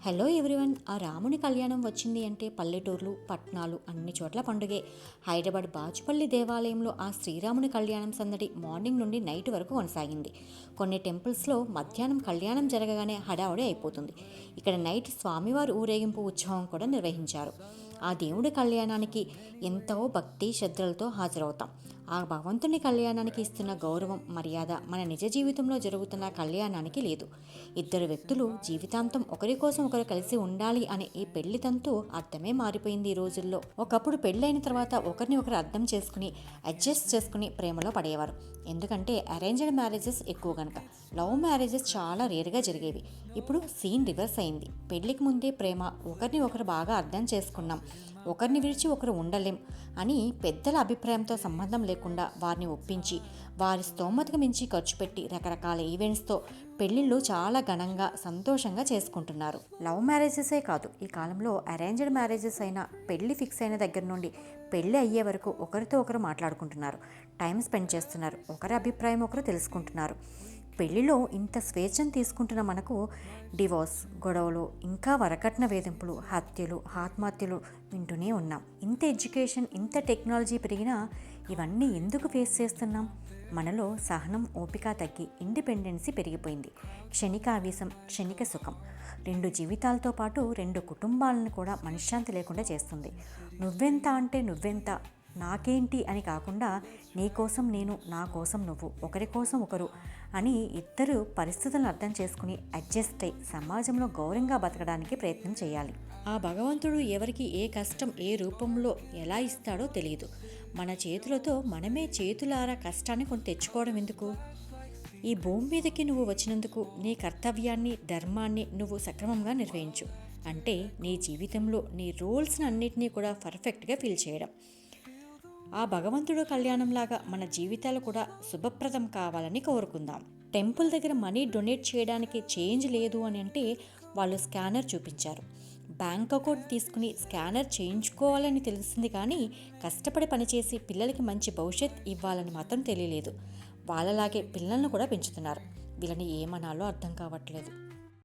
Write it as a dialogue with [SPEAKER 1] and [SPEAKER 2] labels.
[SPEAKER 1] Hello everyone. ఆ రాముని కళ్యాణం వచ్చింది అంటే పల్లెటూర్లు పట్టణాలు అన్ని చోట్ల పండుగే. హైదరాబాద్ బాచుపల్లి దేవాలయంలో ఆ శ్రీరాముని కళ్యాణం సందడి మార్నింగ్ నుండి నైట్ వరకు కొనసాగింది. కొన్ని టెంపుల్స్లో మధ్యాహ్నం కళ్యాణం జరగగానే హడావుడి అయిపోతుంది. ఇక్కడ నైట్ స్వామివారి ఊరేగింపు ఉత్సవం కూడా నిర్వహించారు. ఆ దేవుడి కళ్యాణానికి ఎంతో భక్తి శ్రద్ధలతో హాజరవుతాం. ఆ భగవంతుని కళ్యాణానికి ఇస్తున్న గౌరవం మర్యాద మన నిజ జీవితంలో జరుగుతున్న కళ్యాణానికి లేదు. ఇద్దరు వ్యక్తులు జీవితాంతం ఒకరి కోసం ఒకరు కలిసి ఉండాలి అనే ఈ పెళ్లి తంతు అర్థమే మారిపోయింది ఈ రోజుల్లో. ఒకప్పుడు పెళ్ళైన తర్వాత ఒకరిని ఒకరు అర్థం చేసుకుని అడ్జస్ట్ చేసుకుని ప్రేమలో పడేవారు. ఎందుకంటే అరేంజ్డ్ మ్యారేజెస్ ఎక్కువ గనక. లవ్ మ్యారేజెస్ చాలా రేరుగా జరిగేవి. ఇప్పుడు సీన్ రివర్స్ అయింది. పెళ్లికి ముందే ప్రేమ, ఒకరిని ఒకరు బాగా అర్థం చేసుకున్నాం, ఒకరిని విడిచి ఒకరు ఉండలేం అని పెద్దల అభిప్రాయంతో సంబంధం లేకుండా వారిని ఒప్పించి వారి స్తోమతకు మించి ఖర్చు పెట్టి రకరకాల ఈవెంట్స్తో పెళ్లిళ్ళు చాలా ఘనంగా సంతోషంగా చేసుకుంటున్నారు. లవ్ మ్యారేజెసే కాదు, ఈ కాలంలో అరేంజ్డ్ మ్యారేజెస్ అయినా పెళ్లి ఫిక్స్ అయిన దగ్గర నుండి పెళ్లి అయ్యే వరకు ఒకరితో ఒకరు మాట్లాడుకుంటున్నారు, టైం స్పెండ్ చేస్తున్నారు, ఒకరి అభిప్రాయం ఒకరు తెలుసుకుంటున్నారు. పెళ్లిలో ఇంత స్వేచ్ఛను తీసుకుంటున్న మనకు డివోర్స్ గొడవలు, ఇంకా వరకట్న వేధింపులు, హత్యలు, ఆత్మహత్యలు వింటూనే ఉన్నాం. ఇంత ఎడ్యుకేషన్, ఇంత టెక్నాలజీ పెరిగినా ఇవన్నీ ఎందుకు ఫేస్ చేస్తున్నాం? మనలో సహనం, ఓపిక తగ్గి ఇండిపెండెన్సీ పెరిగిపోయింది. క్షణికావేశం, క్షణిక సుఖం రెండు జీవితాలతో పాటు రెండు కుటుంబాలను కూడా మనశ్శాంతి లేకుండా చేస్తుంది. నువ్వెంత అంటే నువ్వెంత, నాకేంటి అని కాకుండా నీ కోసం నేను, నా కోసం నువ్వు, ఒకరి కోసం ఒకరు అని ఇద్దరు పరిస్థితులను అర్థం చేసుకుని అడ్జస్ట్ అయి సమాజంలో గౌరవంగా బతకడానికి ప్రయత్నం చేయాలి. ఆ భగవంతుడు ఎవరికి ఏ కష్టం ఏ రూపంలో ఎలా ఇస్తాడో తెలియదు. మన చేతులతో మనమే చేతులారా కష్టాన్ని కొని తెచ్చుకోవడం ఎందుకు? ఈ భూమి మీదకి నువ్వు వచ్చినందుకు నీ కర్తవ్యాన్ని, ధర్మాన్ని నువ్వు సక్రమంగా నిర్వహించు. అంటే నీ జీవితంలో నీ రోల్స్ని అన్నిటినీ కూడా పర్ఫెక్ట్గా ఫీల్ చేయడం. ఆ భగవంతుడు కళ్యాణంలాగా మన జీవితాలు కూడా శుభప్రదం కావాలని కోరుకుందాం. టెంపుల్ దగ్గర మనీ డొనేట్ చేయడానికి చేంజ్ లేదు అని అంటే వాళ్ళు స్కానర్ చూపించారు. బ్యాంక్ అకౌంట్ తీసుకుని స్కానర్ చేయించుకోవాలని తెలిసింది, కానీ కష్టపడి పనిచేసి పిల్లలకి మంచి భవిష్యత్ ఇవ్వాలని మాత్రం తెలియలేదు. వాళ్ళలాగే పిల్లలను కూడా పెంచుతున్నారు. వీళ్ళని ఏమనాలో అర్థం కావట్లేదు.